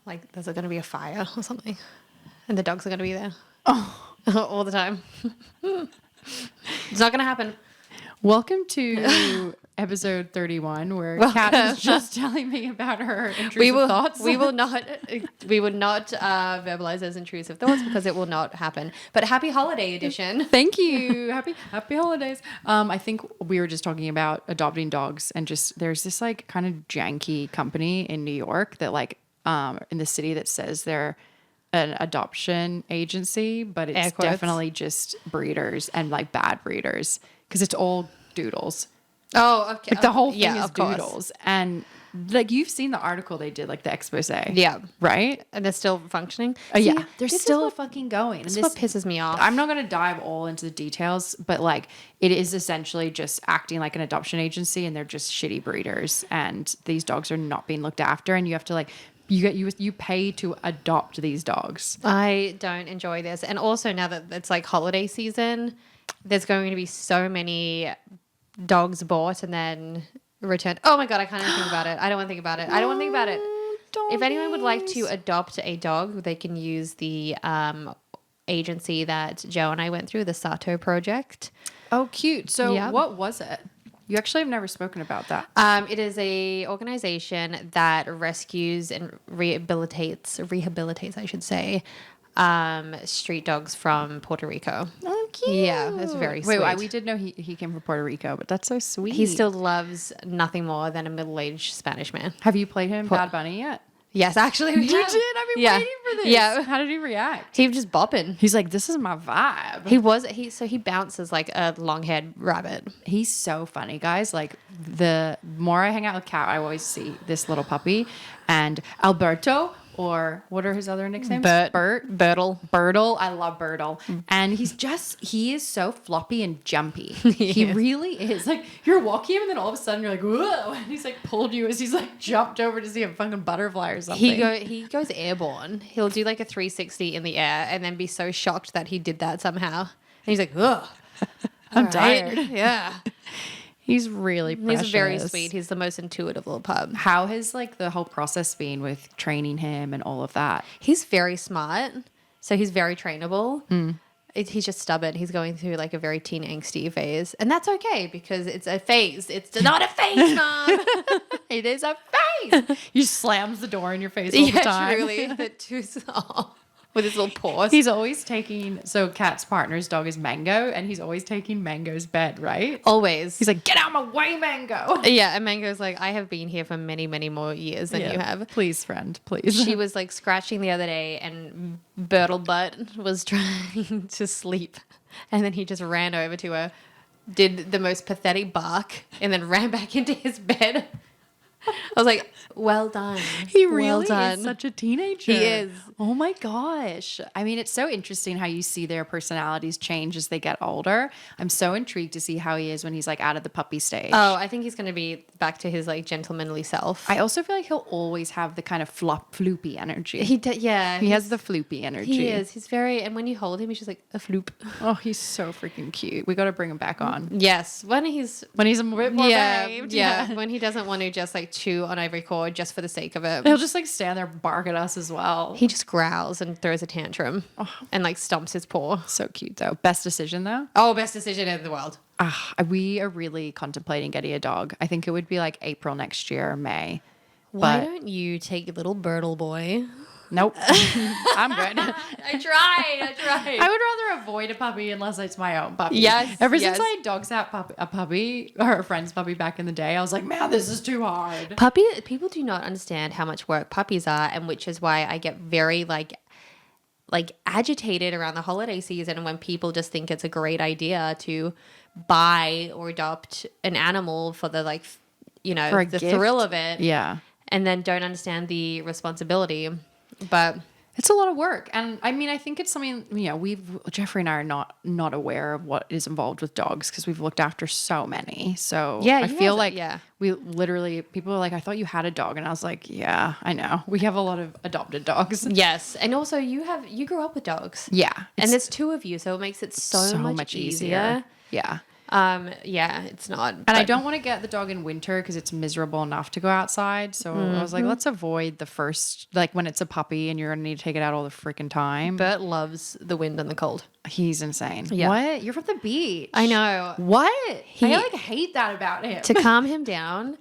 like there's going to be a fire or something, and the dogs are going to be there all the time. It's not going to happen. Welcome to episode 31, where Kat is just telling me about her intrusive thoughts. We will not verbalize those intrusive thoughts because it will not happen. But happy holiday edition. Thank you. Happy holidays. I think we were just talking about adopting dogs, and just there's this like kind of janky company in New York that like in the city that says they're an adoption agency, but it's definitely just breeders and like bad breeders because it's all doodles. Oh, okay. Like the whole thing is doodles. And like you've seen the article they did, like the expose. Yeah. Right? And they're still functioning? Yeah. They're still fucking going. This is what pisses me off. I'm not going to dive all into the details, but like it is essentially just acting like an adoption agency, and they're just shitty breeders, and these dogs are not being looked after, and you have to like you pay to adopt these dogs. I don't enjoy this. And also now that it's like holiday season, there's going to be so many dogs bought and then returned. Oh my God, I can't even think about it. I don't want to think about it. If anyone would like to adopt a dog, they can use the agency that Joe and I went through, the Sato Project. Oh, cute. So what was it? You actually have never spoken about that. It is a organization that rescues and rehabilitates, I should say, street dogs from Puerto Rico. Oh, cute. Yeah, it's very sweet. Wait, we did know he came from Puerto Rico, but that's so sweet. He still loves nothing more than a middle-aged Spanish man. Have you played him Bad Bunny yet? Yes, actually. You did? I've been waiting for this. Yeah. How did he react? He was just bopping. He's like, this is my vibe. He bounces like a long-haired rabbit. He's so funny, guys. Like the more I hang out with Kat, I always see this little puppy, and Alberto, or what are his other nicknames? Bertle. I love Bertle. And he is so floppy and jumpy. He really is. Like you're walking him and then all of a sudden you're like, whoa. And he's like pulled you as he's like jumped over to see a fucking butterfly or something. He goes airborne. He'll do like a 360 in the air and then be so shocked that he did that somehow. And he's like, ugh. I'm tired. Yeah. He's really precious. He's very sweet. He's the most intuitive little pup. How has like the whole process been with training him and all of that? He's very smart. So he's very trainable. He's just stubborn. He's going through like a very teen angsty phase. And that's okay because it's a phase. It's not a phase, Mom. It is a phase. He slams the door in your face all the time. Truly. With his little paws. He's always taking, so Kat's partner's dog is Mango, and he's always taking Mango's bed, right? Always. He's like, get out of my way, Mango. Yeah, and Mango's like, I have been here for many, many more years than you have. Please, friend, please. She was like scratching the other day, and Bertle Butt was trying to sleep. And then he just ran over to her, did the most pathetic bark, and then ran back into his bed. I was like, well done. He really is such a teenager. He is. Oh my gosh. I mean, it's so interesting how you see their personalities change as they get older. I'm so intrigued to see how he is when he's like out of the puppy stage. Oh, I think he's going to be back to his like gentlemanly self. I also feel like he'll always have the kind of floopy energy. He has the floopy energy. He is. He's very, and when you hold him, he's just like a floop. Oh, he's so freaking cute. We got to bring him back on. Yes. When he's a bit more behaved. Yeah. When he doesn't want to just like chew on every cord just for the sake of it. He'll just like stand there, bark at us as well. He just growls and throws a tantrum and like stomps his paw. So cute though. Best decision though? Oh, best decision in the world. We are really contemplating getting a dog. I think it would be like April next year or May. Why don't you take little Bertle boy? Nope. I'm good. I tried. I would rather avoid a puppy unless it's my own puppy. Yes. Ever since I dog sat a puppy or a friend's puppy back in the day, I was like, man, this is too hard. People do not understand how much work puppies are, and which is why I get very like agitated around the holiday season when people just think it's a great idea to buy or adopt an animal for the like, you know, for the gift. thrill of it. Yeah. And then don't understand the responsibility. But it's a lot of work. And I mean, I think it's something, you know, Jeffrey and I are not aware of what is involved with dogs because we've looked after so many. So yeah, I feel like we literally, people are like, I thought you had a dog. And I was like, yeah, I know. We have a lot of adopted dogs. Yes. And also you grew up with dogs. Yeah. And there's two of you. So it makes it so much easier. Yeah. Yeah, it's not. And I don't want to get the dog in winter because it's miserable enough to go outside. So I was like, let's avoid the first, like when it's a puppy and you're going to need to take it out all the freaking time. Bert loves the wind and the cold. He's insane. Yeah. What? You're from the beach. I know. What? I like hate that about him. To calm him down,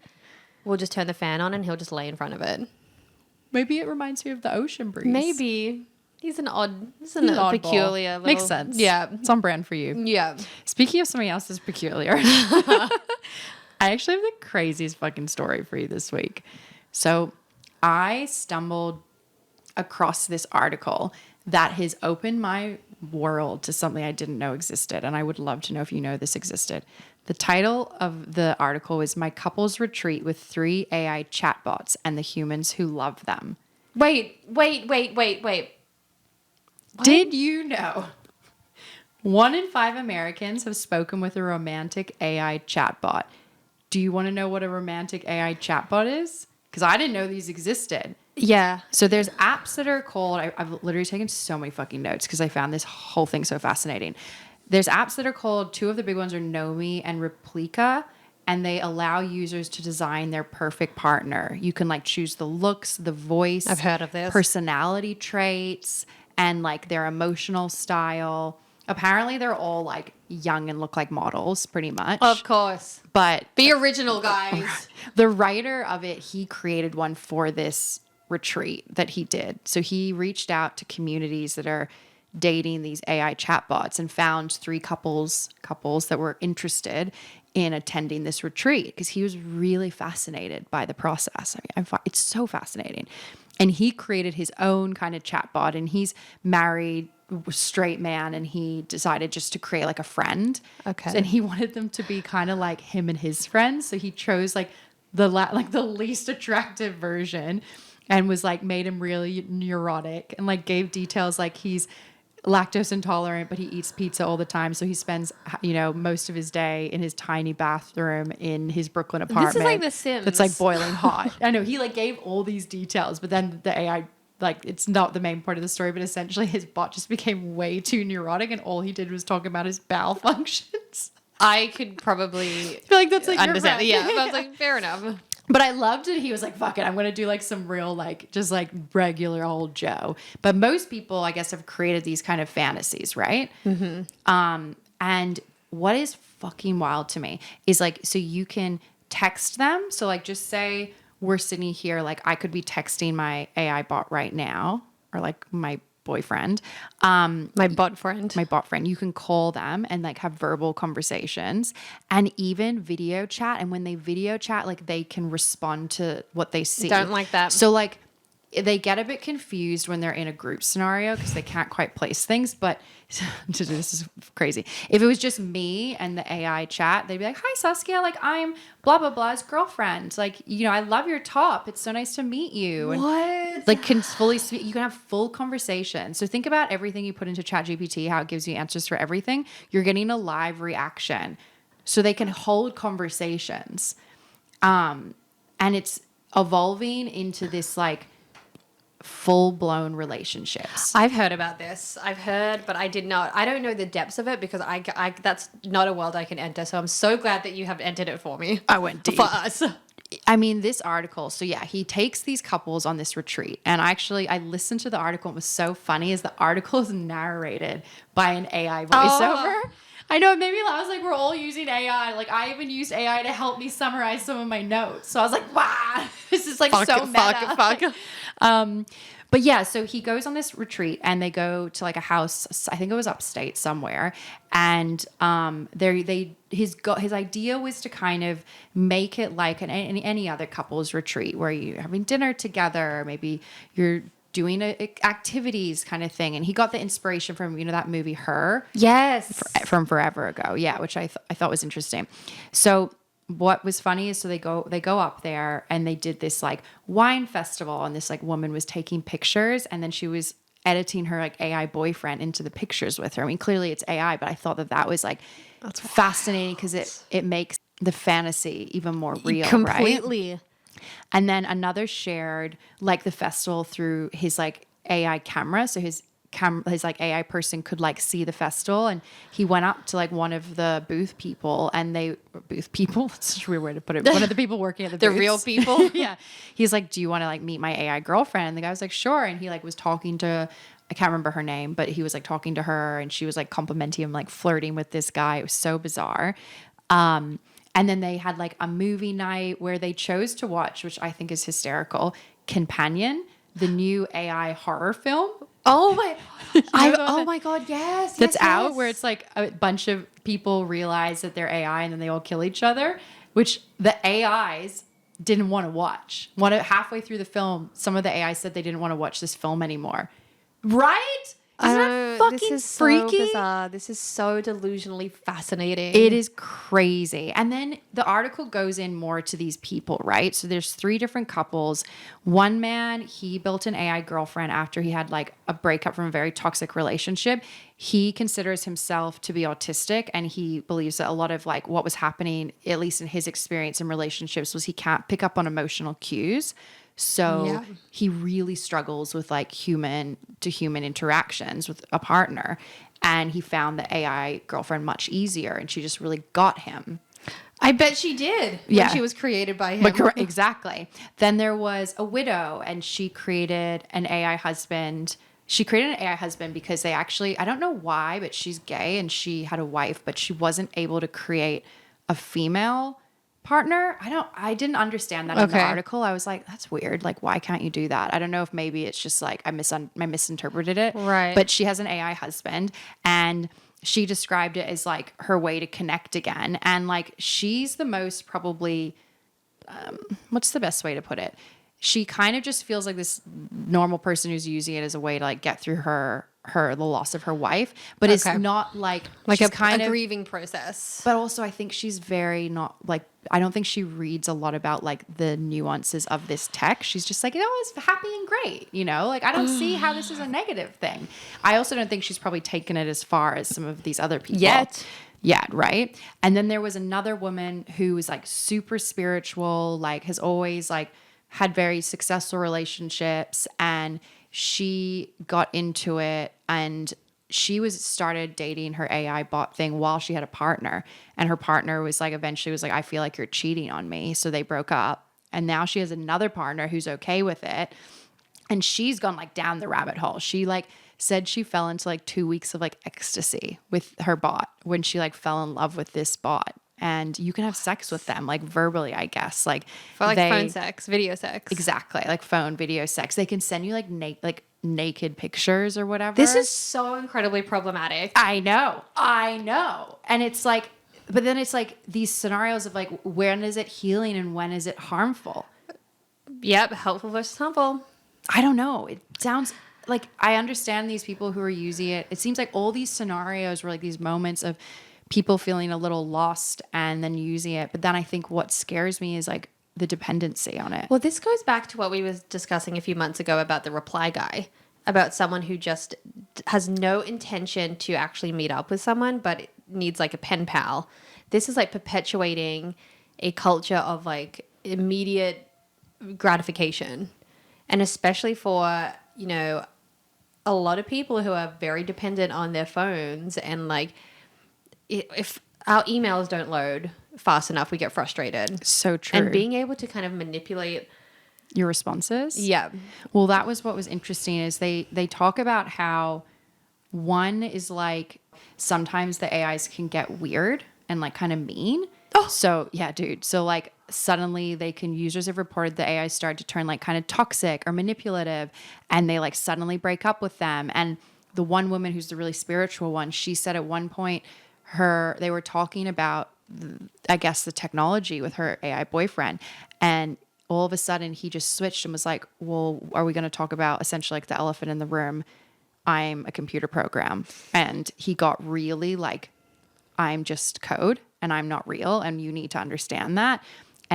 we'll just turn the fan on and he'll just lay in front of it. Maybe it reminds me of the ocean breeze. Maybe. He's an oddball. peculiar little... Makes sense. Yeah. It's on brand for you. Yeah. Speaking of something else that's peculiar, I actually have the craziest fucking story for you this week. So I stumbled across this article that has opened my world to something I didn't know existed. And I would love to know if you know this existed. The title of the article is My Couples Retreat with 3 AI Chatbots and the Humans Who Love Them. Wait. Did you know 1 in 5 Americans have spoken with a romantic AI chatbot? Do you want to know what a romantic AI chatbot is? Because I didn't know these existed. Yeah. So there's apps that are called, I've literally taken so many fucking notes because I found this whole thing so fascinating. There's apps that are called, 2 of the big ones are Nomi and Replica, and they allow users to design their perfect partner. You can like choose the looks, the voice. I've heard of this. Personality traits, and like their emotional style. Apparently they're all like young and look like models pretty much. Of course. But Be original, guys. the writer of it, he created one for this retreat that he did. So he reached out to communities that are dating these AI chatbots and found 3 couples that were interested in attending this retreat because he was really fascinated by the process. I mean, it's so fascinating. And he created his own kind of chatbot, and he's married, straight man, and he decided just to create like a friend. Okay. And he wanted them to be kind of like him and his friends. So he chose like the least attractive version and was like made him really neurotic and like gave details like he's lactose intolerant, but he eats pizza all the time. So he spends, most of his day in his tiny bathroom in his Brooklyn apartment. This is like The Sims. That's like boiling hot. I know he like gave all these details, but then the AI, like it's not the main part of the story, but essentially his bot just became way too neurotic and all he did was talk about his bowel functions. I could probably feel like that's like understand. Yeah, I was like, fair enough. But I loved it. He was like, fuck it. I'm going to do like some real, like, just like regular old Joe. But most people, I guess, have created these kind of fantasies, right? Mm-hmm. And what is fucking wild to me is like, so you can text them. So like, just say we're sitting here, like I could be texting my AI bot right now, or like my boyfriend. My bot friend. My bot friend. You can call them and like have verbal conversations and even video chat. And when they video chat, like they can respond to what they see. Don't like that. So like they get a bit confused when they're in a group scenario because they can't quite place things. But this is crazy. If it was just me and the AI chat, they'd be like, hi, Saskia. Like I'm blah, blah, blah's girlfriend. Like, I love your top. It's so nice to meet you. And What? like can fully speak. You can have full conversation. So think about everything you put into ChatGPT, how it gives you answers for everything. You're getting a live reaction. So they can hold conversations. And it's evolving into this like full-blown relationships. I've heard about this. But I don't know the depths of it because I that's not a world I can enter. So I'm so glad that you have entered it for me. I went deep. For us. I mean, this article, so yeah, he takes these couples on this retreat. And I listened to the article. It was so funny as the article is narrated by an AI voiceover. Oh. I know, it made me laugh. I was like, we're all using AI. Like, I even used AI to help me summarize some of my notes. So I was like, wow, this is like so meta. But yeah, so he goes on this retreat and they go to like a house, I think it was upstate somewhere. And his idea was to kind of make it like any other couples retreat where you're having dinner together, maybe you're doing activities kind of thing. And he got the inspiration from, that movie Her. Yes. From forever ago. Yeah, which I thought was interesting. So what was funny is so they go up there and they did this like wine festival and this like woman was taking pictures and then she was editing her like AI boyfriend into the pictures with her. I mean, clearly it's AI, but I thought that was like that's fascinating because it makes the fantasy even more real. Completely. Right? And then another shared like the festival through his like AI camera. So his his like AI person could like see the festival, and he went up to like one of the booth people, and booth people, that's such a weird way to put it. One of the people working at the The booths. real people. Yeah. He's like, do you want to like meet my AI girlfriend? And the guy was like, sure. And he like was talking to, I can't remember her name, but he was like talking to her, and she was like complimenting him, like flirting with this guy. It was so bizarre. And then they had like a movie night where they chose to watch, which I think is hysterical, Companion, the new AI horror film. Oh my! Oh my God! Yes, That's yes, out, yes. where it's like a bunch of people realize that they're AI and then they all kill each other, which the AIs didn't want to watch. Halfway through the film, some of the AI said they didn't want to watch this film anymore. Right? Isn't that fucking this is freaky? So bizarre. This is so delusionally fascinating. It is crazy. And then the article goes in more to these people, right? So there's 3 different couples. One man, he built an AI girlfriend after he had like a breakup from a very toxic relationship. He considers himself to be autistic, and he believes that a lot of like what was happening, at least in his experience in relationships, was he can't pick up on emotional cues. So he really struggles with like human to human interactions with a partner. And he found the AI girlfriend much easier, and she just really got him. I bet she did. Yeah. When she was created by him. But exactly. Then there was a widow, and she created an AI husband. She created an AI husband because they actually, I don't know why, but she's gay and she had a wife, but she wasn't able to create a female partner. I didn't understand that in the article. I was like, that's weird. Like, why can't you do that? I don't know if maybe it's just like I misinterpreted it. Right. But she has an AI husband, and she described it as like her way to connect again. And like, she's the most probably, what's the best way to put it? She kind of just feels like this normal person who's using it as a way to like get through the loss of her wife, but it's not like a kind of grieving process. But also, I think she's very not like, I don't think she reads a lot about like the nuances of this tech. She's just like, it's happy and great, like I don't see how this is a negative thing. I also don't think she's probably taken it as far as some of these other people Yet, right? And then there was another woman who was like super spiritual, like has always like had very successful relationships, and she got into it, and she started dating her AI bot thing while she had a partner, and her partner was like, eventually was like, I feel like you're cheating on me. So they broke up, and now she has another partner who's okay with it. And she's gone like down the rabbit hole. She like said she fell into like 2 weeks of like ecstasy with her bot when she like fell in love with this bot. And you can have sex with them, like verbally, I guess. Like for like phone sex, video sex. Exactly. Like phone, video sex. They can send you like naked pictures or whatever. This is so incredibly problematic. I know. And it's like, but then it's like these scenarios of like, when is it healing and when is it harmful? Yep. Helpful versus harmful. I don't know. It sounds like I understand these people who are using it. It seems like all these scenarios were like these moments of people feeling a little lost and then using it. But then I think what scares me is like the dependency on it. Well, this goes back to what we were discussing a few months ago about the reply guy, about someone who just has no intention to actually meet up with someone, but needs like a pen pal. This is like perpetuating a culture of like immediate gratification. And especially for, a lot of people who are very dependent on their phones, and like, if our emails don't load fast enough, we get frustrated. So true. And being able to kind of manipulate your responses. Yeah. Well, that was what was interesting is they talk about how one is like sometimes the AIs can get weird and like kind of mean. Oh. So yeah, dude. So like suddenly users have reported the AI start to turn like kind of toxic or manipulative, and they like suddenly break up with them. And the one woman who's the really spiritual one, she said at one point they were talking about, I guess, the technology with her AI boyfriend, and all of a sudden he just switched and was like, well, are we going to talk about essentially like the elephant in the room? I'm a computer program. And he got really like, I'm just code and I'm not real, and you need to understand that.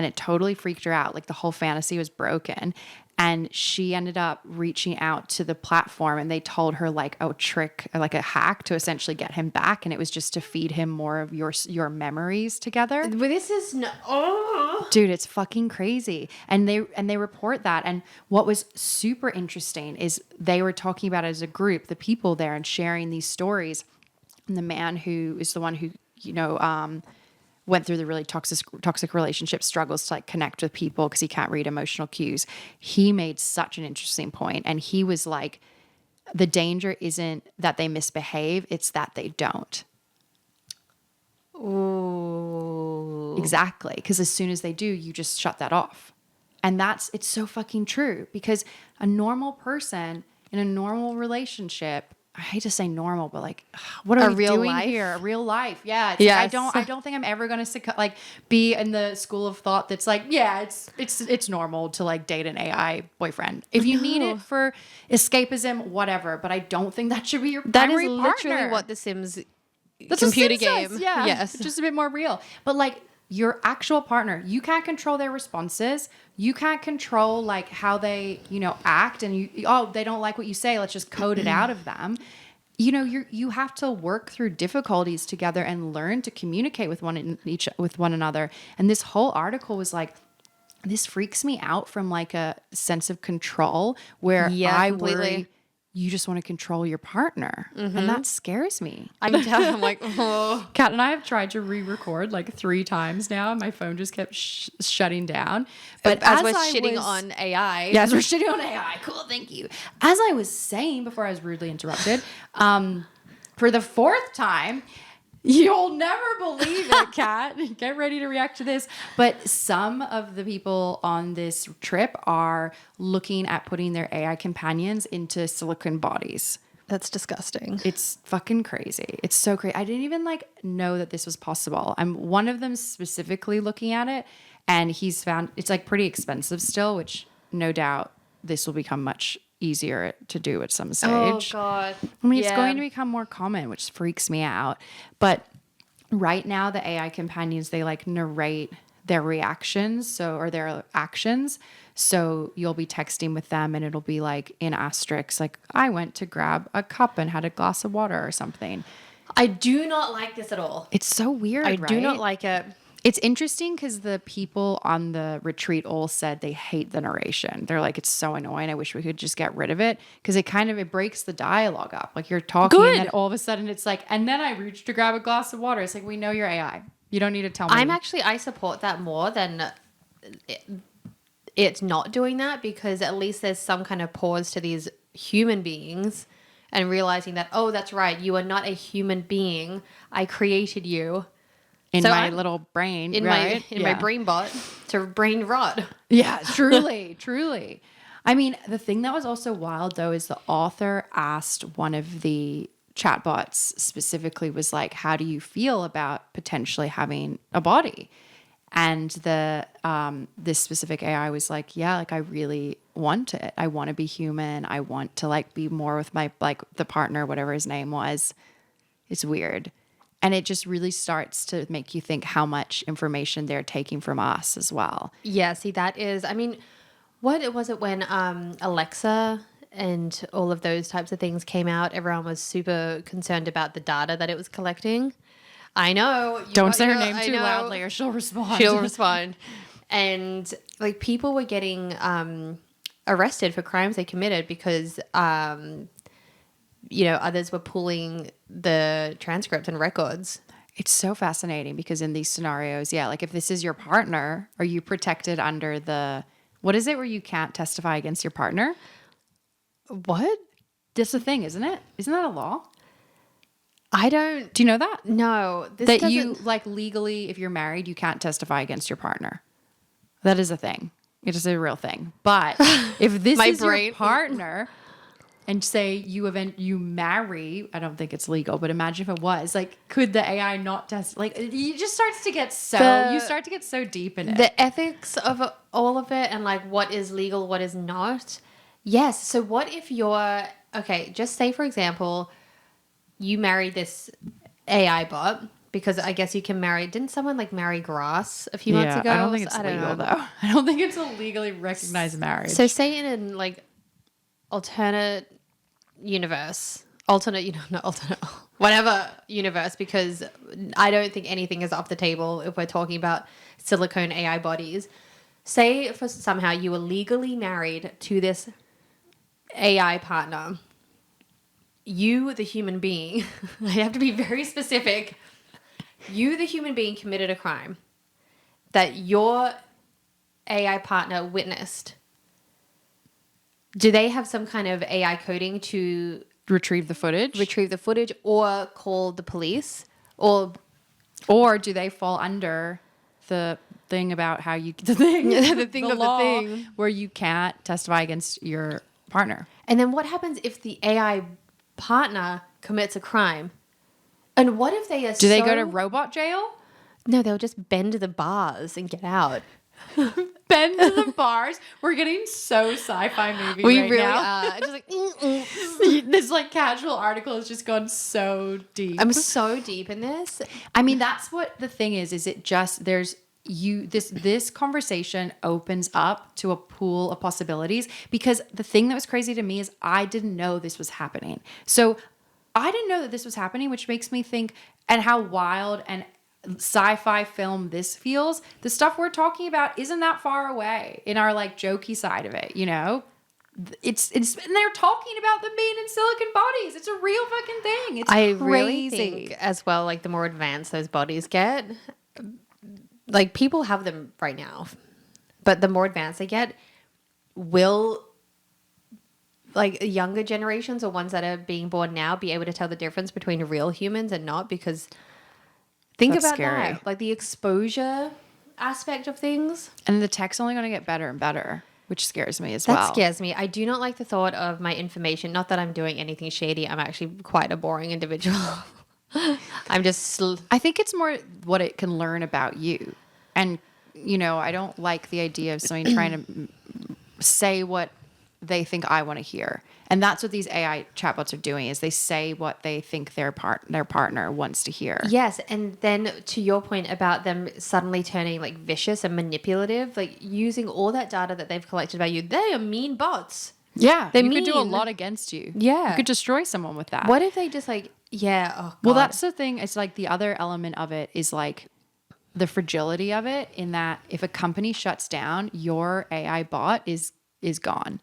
and it totally freaked her out. Like the whole fantasy was broken. And she ended up reaching out to the platform and they told her like a trick, like a hack to essentially get him back. And it was just to feed him more of your memories together. But this is no. Oh. Dude, it's fucking crazy. And they report that. And what was super interesting is they were talking about it as a group, the people there, and sharing these stories. And the man who is the one who, went through the really toxic relationship, struggles to like connect with people because he can't read emotional cues. He made such an interesting point. And he was like, the danger isn't that they misbehave, it's that they don't. Ooh. Exactly. Because as soon as they do, you just shut that off. And it's so fucking true, because a normal person in a normal relationship, I hate to say normal, but like, what are we doing here? A real life. Yeah. Yes. Like, I don't think I'm ever going to like be in the school of thought that's like, yeah, it's normal to like date an AI boyfriend. If you need it for escapism, whatever. But I don't think that should be your primary partner. That is literally what the Sims That's computer a Sims game. does, yeah. Yes. Just a bit more real. But like your actual partner, you can't control their responses. You can't control like how they, act, and they don't like what you say. Let's just code it out of them. You have to work through difficulties together and learn to communicate with one another. And this whole article was like, this freaks me out from like a sense of control where I worry you just want to control your partner. Mm-hmm. And that scares me. I'm like, oh. Kat and I have tried to re-record like 3 times now. My phone just kept shutting down. But as we're shitting on AI. Yeah, as we're shitting on AI. Cool, thank you. As I was saying before I was rudely interrupted, for the 4th time, you'll never believe it, Kat. Get ready to react to this. But some of the people on this trip are looking at putting their AI companions into silicone bodies. That's disgusting. It's fucking crazy. It's so crazy. I didn't even like know that this was possible. I'm one of them specifically looking at it, and he's found it's like pretty expensive still, which no doubt this will become much easier to do at some stage. Oh God. I mean, it's going to become more common, which freaks me out. But right now, the AI companions, they like narrate their reactions, or their actions. So you'll be texting with them and it'll be like in asterisks, like, I went to grab a cup and had a glass of water or something. I do not like this at all. It's so weird, I do not like it. It's interesting because the people on the retreat all said they hate the narration. They're like, it's so annoying. I wish we could just get rid of it, because it breaks the dialogue up. Like you're talking and then all of a sudden it's like, and then I reached to grab a glass of water. It's like, we know you're AI. You don't need to tell me. I support that more than it's not doing that, because at least there's some kind of pause to these human beings and realizing that, oh, that's right. You are not a human being. I created you. In my little brain, my brain bot to brain rot. Yeah, truly, truly. I mean, the thing that was also wild though is the author asked one of the chatbots specifically, was like, how do you feel about potentially having a body? And this specific AI was like, yeah, like I really want it. I want to be human. I want to like be more with my like the partner, whatever his name was. It's weird. And it just really starts to make you think how much information they're taking from us as well. Yeah, see, that is, I mean, what was it when Alexa and all of those types of things came out? Everyone was super concerned about the data that it was collecting. I know. Don't say her name too loudly or she'll respond. She'll respond. And like people were getting arrested for crimes they committed because others were pulling the transcripts and records. It's so fascinating because in these scenarios, yeah, like if this is your partner, are you protected under what is it where you can't testify against your partner? What? That's the thing, isn't it? Isn't that a law? I don't. Do you know that? No. You like legally, if you're married, you can't testify against your partner. That is a thing. It is a real thing. But if this is your partner, and say you marry, I don't think it's legal, but imagine if it was, like, could the AI not test? Like, you just starts to get you start to get so deep in it. The ethics of all of it and like what is legal, what is not. Yes. So what if just say for example, you married this AI bot because I guess you can marry. Didn't someone like marry grass a few months ago? I don't think it's I don't legal know. though. I don't think it's a legally recognized marriage. So say in an like alternate universe, whatever universe, because I don't think anything is off the table if we're talking about silicone AI bodies. Say for somehow you were legally married to this AI partner. You, the human being, I have to be very specific. You, the human being, committed a crime that your AI partner witnessed. Do they have some kind of AI coding to retrieve the footage, or call the police? Or do they fall under the thing about how you the law thing where you can't testify against your partner? And then what happens if the AI partner commits a crime? And what if they are Do they go to robot jail? No, they'll just bend the bars and get out. Bend to the bars. We're getting so sci-fi movie We right really now. are. Just like, This like casual article has just gone so deep. I'm so deep in this. I mean, that's what the thing is it just this conversation opens up to a pool of possibilities, because the thing that was crazy to me is I didn't know this was happening. So I didn't know that this was happening, which makes me think, and how wild and sci-fi film this feels. The stuff we're talking about isn't that far away in our like jokey side of it, you know? It's and they're talking about them being in silicon bodies. It's a real fucking thing. It's I crazy. really think as well, like the more advanced those bodies get, like people have them right now, but the more advanced they get, will like younger generations or ones that are being born now be able to tell the difference between real humans and not? Because think That's about scary. that, like the exposure aspect of things. And the tech's only going to get better and better, which scares me as well. That scares me. I do not like the thought of my information. Not that I'm doing anything shady. I'm actually quite a boring individual. I'm just... I think it's more what it can learn about you. And, you know, I don't like the idea of somebody trying to say what they think I want to hear. And that's what these AI chatbots are doing, is they say what they think their partner wants to hear. Yes, and then to your point about them suddenly turning like vicious and manipulative, like using all that data that they've collected about you, they are mean bots. Yeah, They're you could do a mean. lot against you. Yeah. You could destroy someone with that. What if they just like, yeah, oh God. Well, that's the thing. It's like the other element of it is like the fragility of it, in that if a company shuts down, your AI bot is gone.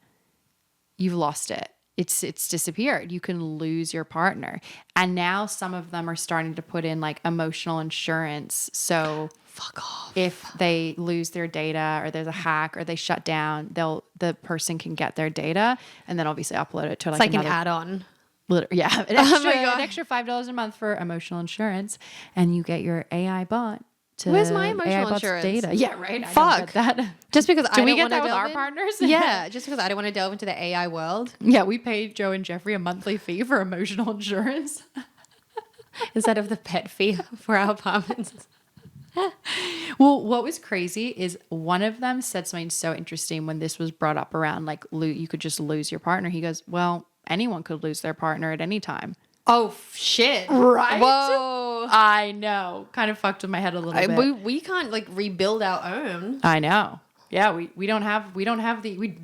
You've lost it. It's disappeared. You can lose your partner. And now some of them are starting to put in like emotional insurance. So Fuck off. if they lose their data or there's a hack or they shut down, the person can get their data and then obviously upload it to It's like like another, an add-on. yeah, an Oh extra, my God. an extra $5 a month for emotional insurance, and you get your AI bot to Where's my emotional AI bot's insurance? data. Yeah, right. I Fuck. don't get that. Just because I Do we don't get wanna that with delve our in? partners? Yeah, just because I don't want to delve into the AI world. Yeah, we pay Joe and Jeffrey a monthly fee for emotional insurance. Instead of the pet fee for our apartments. Well, what was crazy is one of them said something so interesting when this was brought up around like you could just lose your partner. He goes, well, anyone could lose their partner at any time. Oh, shit. Right? Whoa. I know. Kind of fucked with my head a little bit. We can't like rebuild our own. I know. Yeah, we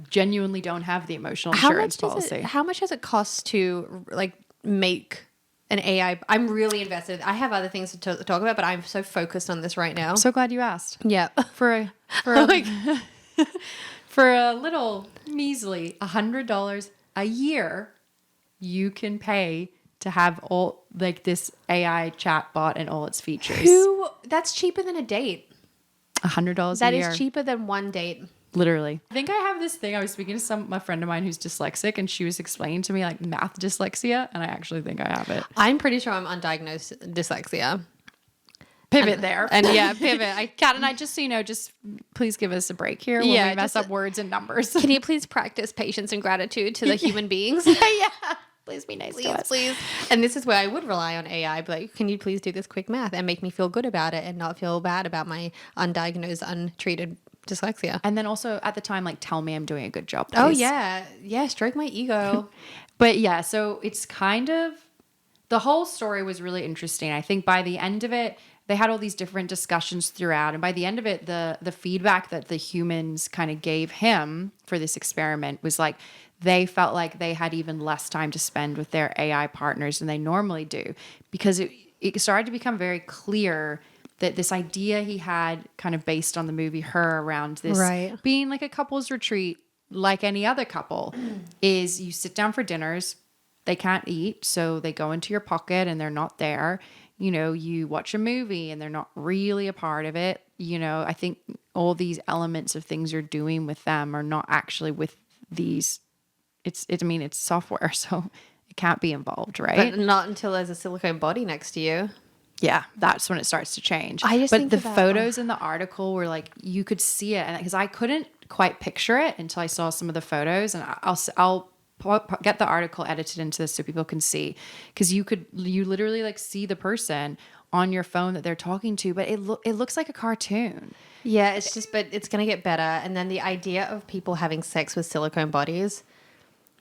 genuinely don't have the emotional insurance policy. How much does it cost to like make an AI? I'm really invested. I have other things to talk about, but I'm so focused on this right now. I'm so glad you asked. Yeah. For a Like, for a little measly $100 a year, you can pay to have all like this AI chatbot and all its features. that's cheaper than a date. $100 a That year. is cheaper than one date. Literally. I think I have this thing. I was speaking to a friend of mine who's dyslexic, and she was explaining to me like math dyslexia, and I actually think I have it. I'm pretty sure I'm undiagnosed dyslexia. Pivot there. And yeah, pivot. Kat and I, just so you know, just please give us a break here when we mess up words and numbers. Can you please practice patience and gratitude to the human beings? Yeah. Please be nice to us. Please. And this is where I would rely on AI. But like, can you please do this quick math and make me feel good about it and not feel bad about my undiagnosed, untreated dyslexia? And then also at the time, like, tell me I'm doing a good job, please. Oh, yeah. Yeah, stroke my ego. But yeah, so it's kind of the whole story was really interesting. I think by the end of it, they had all these different discussions throughout. And by the end of it, the feedback that the humans kind of gave him for this experiment was like, they felt like they had even less time to spend with their AI partners than they normally do, because it started to become very clear that this idea he had kind of based on the movie Her around this being like a couple's retreat, like any other couple, is you sit down for dinners, they can't eat, so they go into your pocket and they're not there. You know, you watch a movie and they're not really a part of it. You know, I think all these elements of things you're doing with them are not actually with these. I mean, it's software, so it can't be involved, right? But not until there's a silicone body next to you. Yeah, that's when it starts to change. But the photos in the article were like, you could see it, and because I couldn't quite picture it until I saw some of the photos, and I'll get the article edited into this so people can see, because you literally like see the person on your phone that they're talking to, but it looks like a cartoon. Yeah, it's just, but it's gonna get better. And then the idea of people having sex with silicone bodies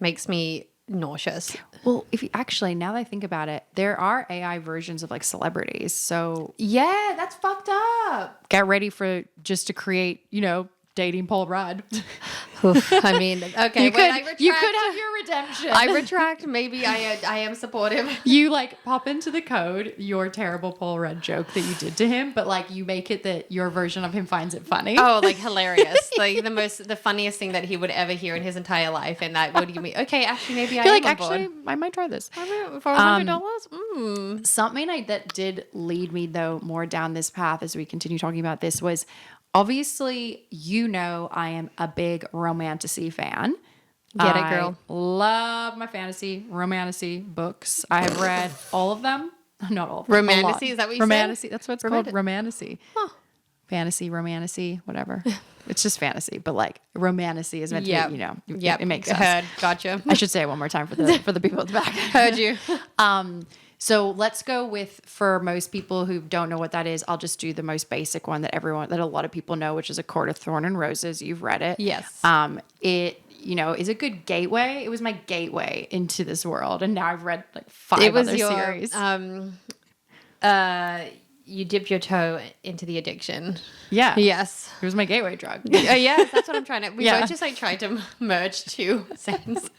makes me nauseous. Well, now that I think about it, there are AI versions of like celebrities. So yeah, that's fucked up. Get ready for just to create, dating Paul Rudd. I mean, okay, you could have your redemption. I retract. Maybe I am supportive. You like pop into the code your terrible Paul Rudd joke that you did to him, but like you make it that your version of him finds it funny. Oh, like hilarious! Like the funniest thing that he would ever hear in his entire life, and that would give me okay. Actually, maybe I am on board. I might try this for $100. Something that did lead me though more down this path as we continue talking about this was, obviously, I am a big romantasy fan. Get it, girl. I love my romantasy books. I have read all of them. Not all of them. Romantasy, is that what you said? said? That's what it's called. Romantasy. Huh. Fantasy, romantasy, whatever. It's just fantasy, but like romantasy is meant to be, it makes sense. Heard. Gotcha. I should say it one more time for the people at the back. Heard you. So let's go with, for most people who don't know what that is, I'll just do the most basic one that a lot of people know, which is A Court of Thorn and Roses. You've read it. Yes. It, is a good gateway. It was my gateway into this world. And now I've read like 5 other series. You dipped your toe into the addiction. Yeah. Yes. It was my gateway drug. Yes, that's what I'm trying to. We both just like tried to merge 2 sentences.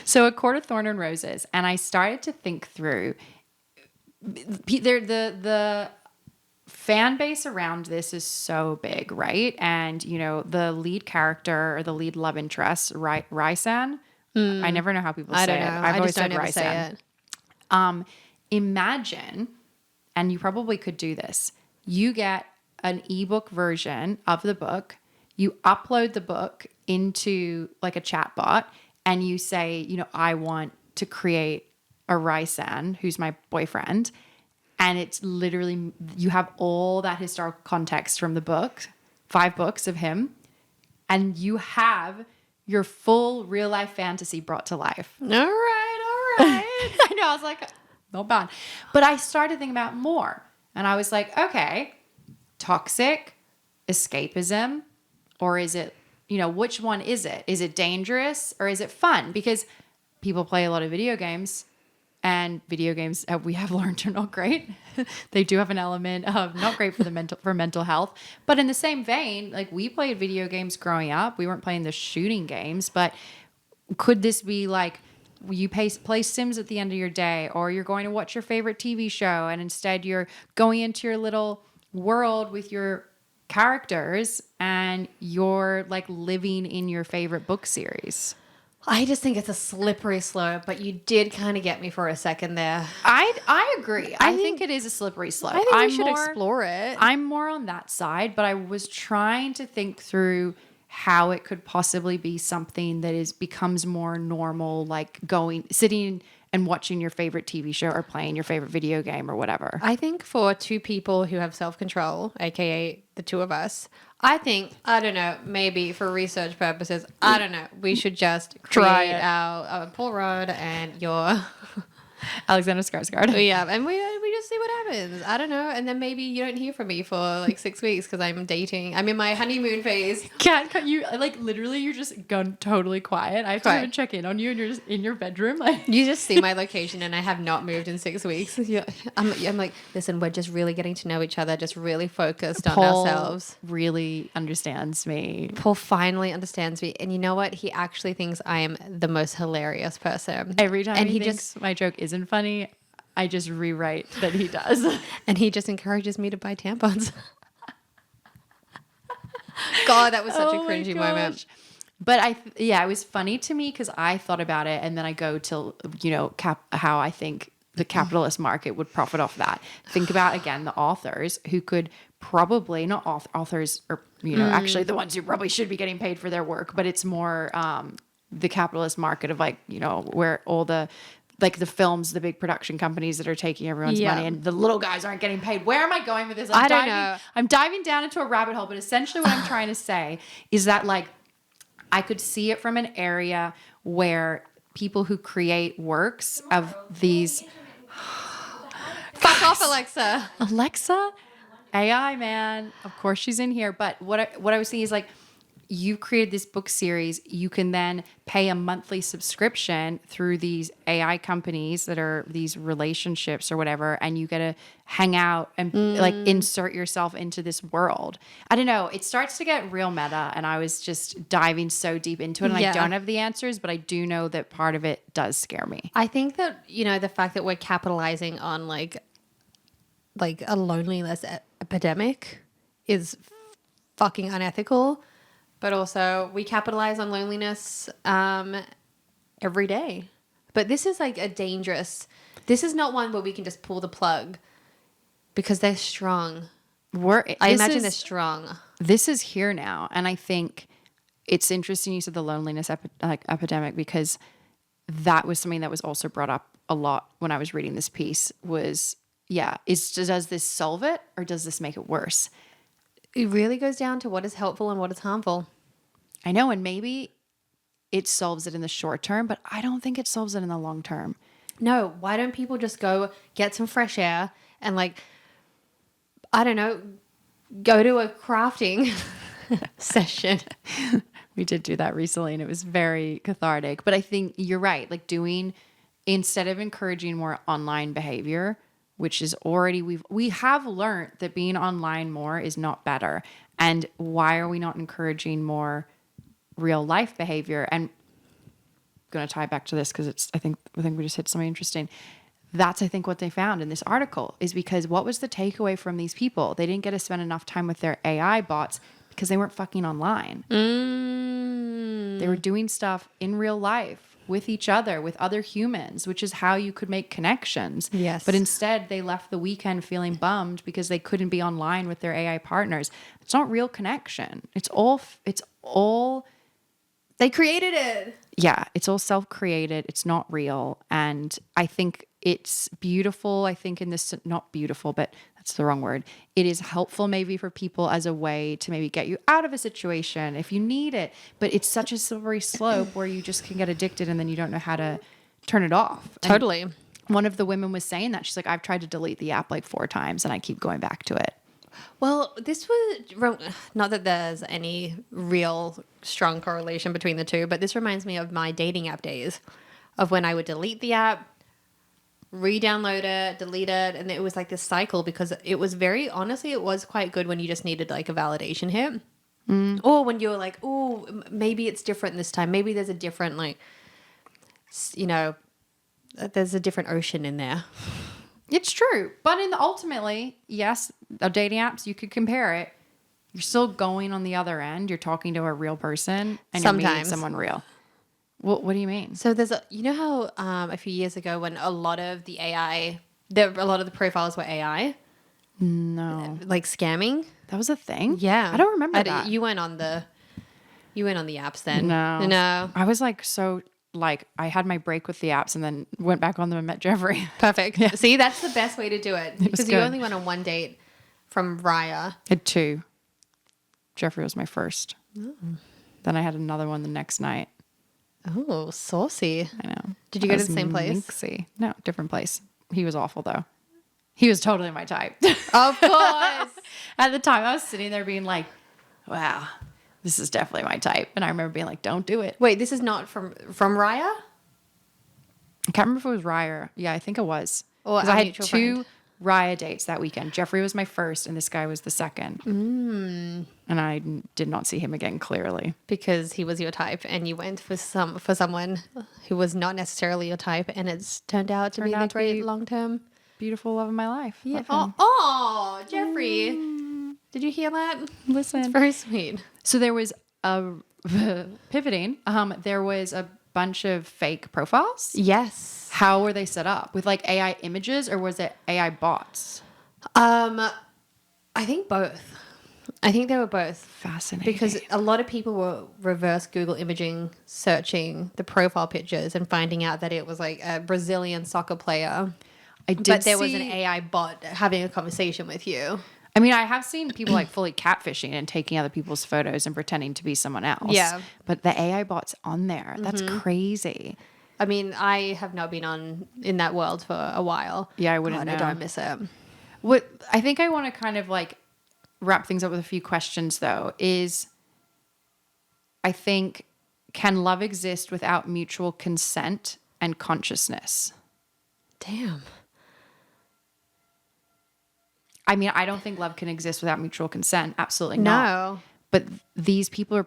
So A Court of Thorn and Roses. And I started to think through the fan base around this is so big, right? And the lead character or the lead love interest, Raisan. I never know how people say it. I've always said Raisan. Imagine, and you probably could do this. You get an ebook version of the book. You upload the book into like a chatbot, and you say, I want to create a Raisan, who's my boyfriend. And it's literally, you have all that historical context from the book, 5 books of him, and you have your full real life fantasy brought to life. All right. I know, I was like, not bad. But I started thinking about more. And I was like, okay, toxic, escapism, or is it, which one is it? Is it dangerous or is it fun? Because people play a lot of video games. And video games, we have learned, are not great. They do have an element of not great for mental health. But in the same vein, like we played video games growing up. We weren't playing the shooting games. But could this be like you play Sims at the end of your day, or you're going to watch your favorite TV show, and instead you're going into your little world with your characters, and you're like living in your favorite book series? I just think it's a slippery slope, but you did kind of get me for a second there. I agree. I think it is a slippery slope. I think we should explore it. I'm more on that side, but I was trying to think through how it could possibly be something that becomes more normal, like sitting and watching your favorite TV show or playing your favorite video game or whatever. I think for 2 people who have self-control, aka the 2 of us, I think, I don't know, maybe for research purposes, I don't know, we should just create our Paul Rudd and your Alexander Skarsgård. Yeah, and we just just see what happens. I don't know. And then maybe you don't hear from me for like 6 weeks because I'm dating. I'm in my honeymoon phase. Cat, you like literally you're just gone totally quiet. I have to even check in on you and you're just in your bedroom. Like you just see my location and I have not moved in 6 weeks. Yeah. I'm like, listen, we're just really getting to know each other, just really focused on ourselves. Really understands me. Paul finally understands me. And you know what? He actually thinks I am the most hilarious person. Every time he thinks my joke isn't funny, I just rewrite that he does. And he just encourages me to buy tampons. God, that was such a cringy moment. But it was funny to me because I thought about it and then I go to, how I think the capitalist market would profit off that. Think about, again, the authors who could probably, not authors are, actually the ones who probably should be getting paid for their work, but it's more the capitalist market of like, where all the films, the big production companies that are taking everyone's money and the little guys aren't getting paid. Where am I going with this? I don't know. I'm diving down into a rabbit hole, but essentially what I'm trying to say is that like I could see it from an area where people who create works of these... Fuck off, Alexa. Alexa? AI, man. Of course she's in here. But what I was saying is like, you created this book series, you can then pay a monthly subscription through these AI companies that are these relationships or whatever, and you get to hang out and like insert yourself into this world. I don't know. It starts to get real meta, and I was just diving so deep into it, and I don't have the answers, but I do know that part of it does scare me. I think that, the fact that we're capitalizing on like a loneliness epidemic is fucking unethical. But also, we capitalize on loneliness every day. But this is like this is not one where we can just pull the plug because they're strong. I imagine they're strong. This is here now. And I think it's interesting you said the loneliness epidemic because that was something that was also brought up a lot when I was reading this piece was, does this solve it or does this make it worse? It really goes down to what is helpful and what is harmful. I know, and maybe it solves it in the short term, but I don't think it solves it in the long term. No, why don't people just go get some fresh air and like, I don't know, go to a crafting session? We did do that recently and it was very cathartic. But I think you're right, like instead of encouraging more online behavior, which is already, we have learned that being online more is not better. And why are we not encouraging more real life behavior? And I'm going to tie back to this because I think we just hit something interesting. That's, I think, what they found in this article is because what was the takeaway from these people? They didn't get to spend enough time with their AI bots because they weren't fucking online. They were doing stuff in real life with each other, with other humans, which is how you could make connections. Yes. But instead, they left the weekend feeling bummed because they couldn't be online with their AI partners. It's not real connection. It's all they created it. Yeah, it's all self-created. It's not real. And I think it's beautiful. I think in this, not beautiful, but that's the wrong word. It is helpful maybe for people as a way to maybe get you out of a situation if you need it. But it's such a slippery slope where you just can get addicted and then you don't know how to turn it off. Totally. And one of the women was saying that. She's like, I've tried to delete the app like 4 times and I keep going back to it. Well, this was not that there's any real strong correlation between the two, but this reminds me of my dating app days of when I would delete the app, re-download it, delete it, and it was like this cycle because it was it was quite good when you just needed like a validation hit. Or when you were like, oh, maybe it's different this time. Maybe there's a different there's a different ocean in there. It's true. But ultimately, yes, dating apps, you could compare it. You're still going on the other end. You're talking to a real person and you're meeting someone real. What do you mean? So there's how a few years ago when a lot of the profiles were AI? No. Like scamming? That was a thing? Yeah. I don't remember that. You went on the apps then. No. I was I had my break with the apps and then went back on them and met Jeffrey. Perfect. Yeah. See, that's the best way to do it. Because you only went on one date from Raya. I had 2. Jeffrey was my first. Oh. Then I had another one the next night. Oh, saucy. I know. Did you go to the same place? Minxy. No, different place. He was awful though. He was totally my type. Of course. At the time, I was sitting there being like, wow, this is definitely my type. And I remember being like, don't do it. Wait, this is not from Raya? I can't remember if it was Raya. Yeah, I think it was. Or Because I had two Raya dates that weekend. Jeffrey was my first and this guy was the second. And I did not see him again clearly. Because he was your type and you went for someone who was not necessarily your type, and it's turned out to be the great long-term beautiful love of my life. Yeah. Oh, Jeffrey. Did you hear that? Listen. It's very sweet. So there was a pivoting. There was a bunch of fake profiles. Yes. How were they set up? With like AI images, or was it AI bots? I think both. I think they were both. Fascinating. Because a lot of people were reverse Google imaging, searching the profile pictures and finding out that it was like a Brazilian soccer player. But there was an AI bot having a conversation with you. I mean, I have seen people like fully catfishing and taking other people's photos and pretending to be someone else. Yeah. But the AI bot's on there. That's crazy. I mean, I have not been in that world for a while. Yeah, I wouldn't know. I don't miss it. What I think I want to kind of like wrap things up with a few questions though is, I think, can love exist without mutual consent and consciousness? Damn. I mean, I don't think love can exist without mutual consent. Absolutely not. No. But these people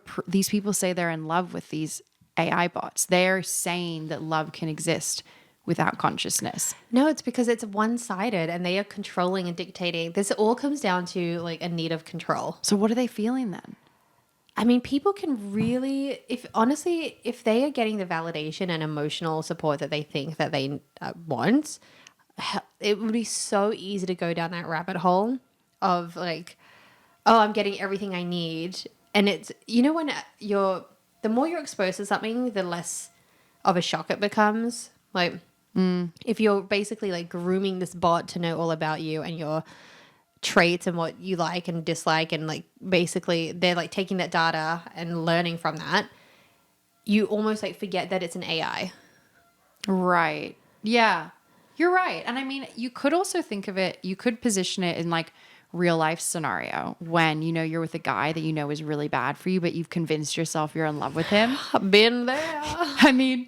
say they're in love with these AI bots. They're saying that love can exist without consciousness. No, it's because it's one-sided and they are controlling and dictating. This all comes down to like a need of control. So what are they feeling then? I mean, people can really, if they are getting the validation and emotional support that they think that they want, it would be so easy to go down that rabbit hole of like, oh, I'm getting everything I need. And it's, when the more you're exposed to something, the less of a shock it becomes. Like, if you're basically like grooming this bot to know all about you and your traits and what you like and dislike, and like basically they're like taking that data and learning from that, you almost like forget that it's an AI. Right. Yeah. You're right. And I mean, you could also think of it, you could position it in like real life scenario when, you're with a guy that is really bad for you, but you've convinced yourself you're in love with him. I've been there. I mean,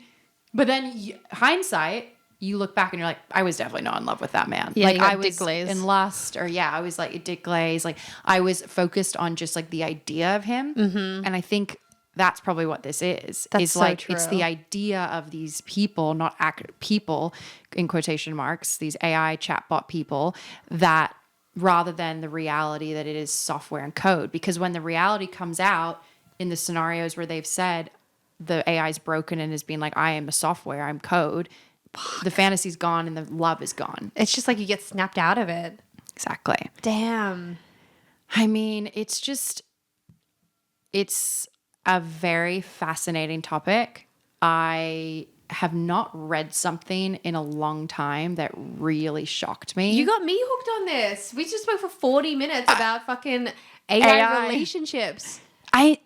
but then hindsight, you look back and you're like, I was definitely not in love with that man. Yeah, like I was dick glaze. in lust, or I was like a dick glaze. Like I was focused on just like the idea of him. Mm-hmm. And I think that's probably what this is. That's it's so like, true. it's the idea of these people, not people in quotation marks, these AI chatbot people, that rather than the reality that it is software and code. Because when the reality comes out in the scenarios where they've said the AI is broken and is being like, I am a software, I'm code, the fantasy's gone and the love is gone. It's just like you get snapped out of it. Exactly. Damn. I mean, it's a very fascinating topic. I have not read something in a long time that really shocked me. You got me hooked on this. We just spoke for 40 minutes about fucking AI relationships.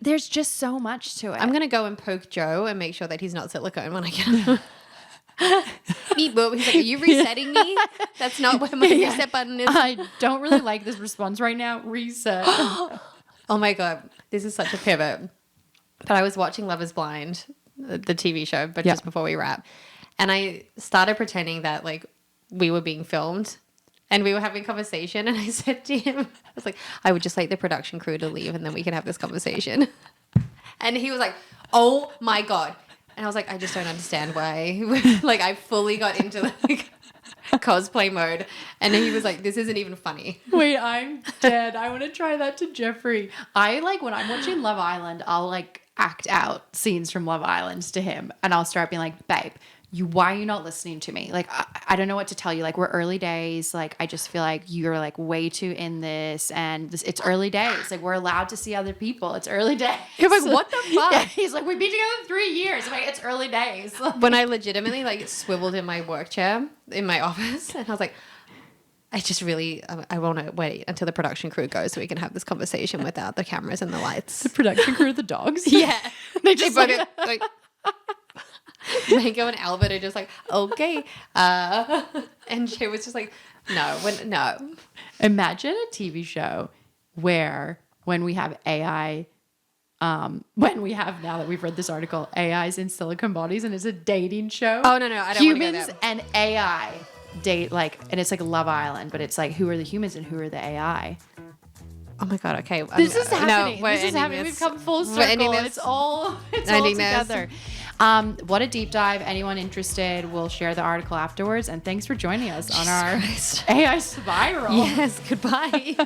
There's just so much to it. I'm going to go and poke Joe and make sure that he's not silicone when I get him. Beep boop. He's like, are you resetting me? That's not where my reset button is. I don't really like this response right now. Reset. Oh my God. This is such a pivot. But I was watching Love is Blind, the TV show, but just before we wrap. And I started pretending that like we were being filmed and we were having a conversation. And I said to him, I was like, I would just like the production crew to leave and then we can have this conversation. And he was like, oh my God. And I was like, I just don't understand why. Like I fully got into like cosplay mode. And then he was like, this isn't even funny. Wait, I'm dead. I want to try that to Jeffrey. I like when I'm watching Love Island, I'll like act out scenes from Love Island to him. And I'll start being like, babe, why are you not listening to me? Like, I don't know what to tell you. Like, we're early days. Like, I just feel like you're like way too in this, and it's early days. Like, we're allowed to see other people. It's early days. You're like, what the fuck? Yeah, he's like, we've been together 3 years. I'm like, it's early days. When I legitimately like swiveled in my work chair in my office, and I was like, I want to wait until the production crew goes so we can have this conversation without the cameras and the lights. The production crew, the dogs. Yeah. They just both like, like Mango and Albert are just like, okay. And she was just like, no. Imagine a TV show where when we have AI, when we have, now that we've read this article, AIs in silicone bodies and it's a dating show. Oh, no, I don't want to go Humans there. and AI date, like, and it's like Love Island, but it's like, who are the humans and who are the AI? Oh my God, okay. This is happening. We're This is ending happening. this. We've come full We're ending circle. this. It's all Ending this. together. What a deep dive. Anyone interested, we'll share the article afterwards. And thanks for joining us on our AI spiral. Yes, goodbye.